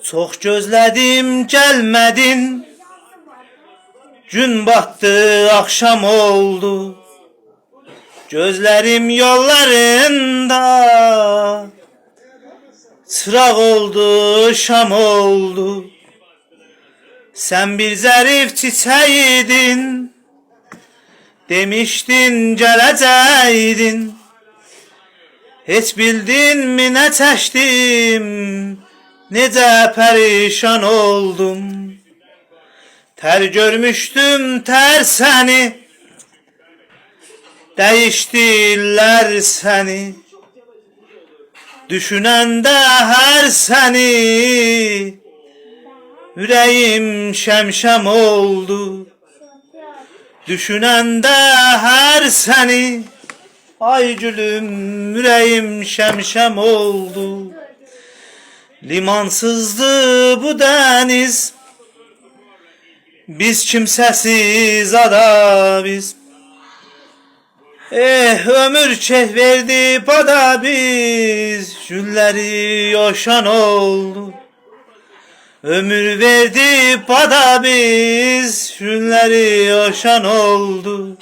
Çok gözledim gelmedin. Gün battı akşam oldu. Gözlerim yollarında. Çırak oldu şam oldu. Sen bir zarif çiçeğiydin. Demiştin geleceydin. Hiç bildin mi ne çektim? Nece perişan oldum. Ter görmüştüm ter seni. Değiştiler seni. Düşünende her seni. Yüreğim şemşem oldu. Düşünende her seni. Ay gülüm yüreğim şemşem oldu. Limansızdı bu deniz. Biz kimsesiz ada biz. Ömür çeh verdi bana biz. Günleri yoşan oldu. Ömür verdi bana biz. Günleri yoşan oldu.